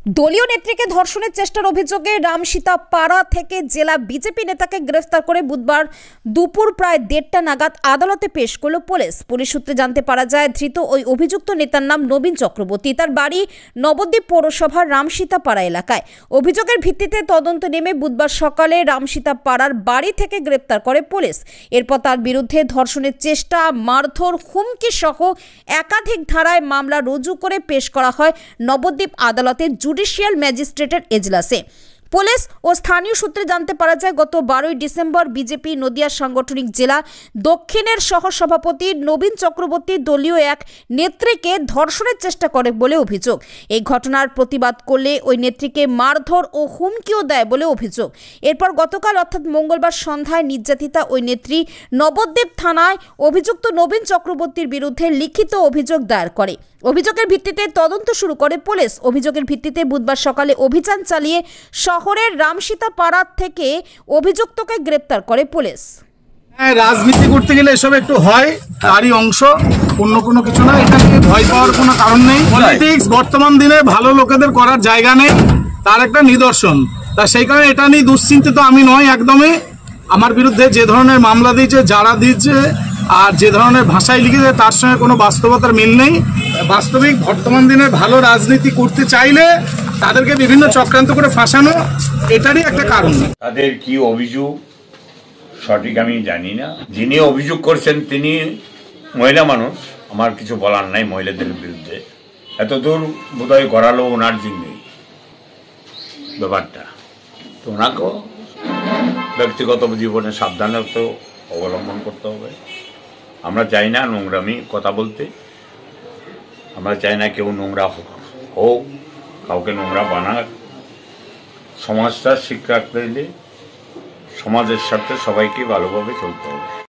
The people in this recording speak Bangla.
দলীয় নেত্রীকে ধর্ষণের চেষ্টার অভিযোগে রামসীতা পাড়া থেকে জেলা বিজেপি নেতাকে গ্রেফতার করে বুধবার দুপুর প্রায় 1:30 নাগাদ আদালতে পেশ করল পুলিশ সূত্রে জানতে পারা যায়, ধৃত ওই অভিযুক্ত নেতার নাম নবীন চক্রবর্তী। তার বাড়ি নবদ্বীপ পৌরসভার রামসীতা পাড়া এলাকায়। অভিযোগের ভিত্তিতে তদন্ত নেমে বুধবার সকালে রামসীতা পাড়ার বাড়ি থেকে গ্রেফতার করে পুলিশ। এরপর তার বিরুদ্ধে ধর্ষণের চেষ্টা, মারধর, হুমকি সহ একাধিক ধারায় মামলা রুজু করে পেশ করা হয় নবদ্বীপ আদালতে জুডিশিয়াল ম্যাজিস্ট্রেটের এজলাসে। পুলিশ ও স্থানীয় সূত্রে জানতে পারা যায়, গত 12 ডিসেম্বর বিজেপি নদিয়া সাংগঠনিক জেলা দক্ষিণের সহসভাপতি নবীন চক্রবর্তী দলীয় এক নেত্রীকে ধর্ষণের চেষ্টা করে বলে অভিযোগ। এই ঘটনার প্রতিবাদ করলে ওই নেত্রীকে মারধর ও হুমকিও দেয় বলে অভিযোগ। এরপর গতকাল অর্থাৎ মঙ্গলবার সন্ধ্যায় নির্যাতিতা ওই নেত্রী নবদ্বীপ থানায় অভিযুক্ত নবীন চক্রবর্তীর বিরুদ্ধে লিখিত অভিযোগ দায়ের করে। অভিযোগের ভিত্তিতে তদন্ত শুরু করে পুলিশ। অভিযোগের ভিত্তিতে বুধবার সকালে অভিযান চালিয়ে শহরের রামসীতা পাড়া থেকে অভিযুক্তকে গ্রেপ্তার করে পুলিশ। রাজনীতি করতে গেলে এসব একটু হয়, তারই অংশ, অন্য কোনো কিছু না। এটা নিয়ে ভয় পাওয়ার কোনো কারণ নেই। পলিটিক্স বর্তমান দিনে ভালো লোকেদের করার জায়গা নেই, তার একটা নিদর্শন। তা সেই কারণে এটা নিয়ে দুশ্চিন্তিত আমি নয় একদমই। আমার বিরুদ্ধে যে ধরনের মামলা দিয়েছে, যারা দিয়েছে আর যে ধরনের ভাষায় লিখেছে, তার সঙ্গে কোনো বাস্তবতার মিল নেই। বাস্তবিক বর্তমান দিনে ভালো রাজনীতি করতে চাইলে তাদেরকে বিভিন্ন চক্রান্ত করে ফাঁসানো এটারই একটা কারণ। তাদের কি অভিযোগ সঠিক আমি জানি না। যিনি অভিযোগ করছেন তিনি মহিলা মানুষ, আমার কিছু বলার নাই মহিলাদের বিরুদ্ধে। এতদূর বোধহয় করালো ওনার জন্যই ব্যাপারটা। তো ওনাকেও ব্যক্তিগত জীবনে সাবধানতা অবলম্বন করতে হবে। আমরা চাই না নোংরামি কথা বলতে, আমরা চাই না কেউ নোংরা হোক, কাউকে নোংরা বানাক। সমাজটা শিক্ষা দিলে সমাজের সাথে সবাইকে ভালোভাবে চলতে হবে।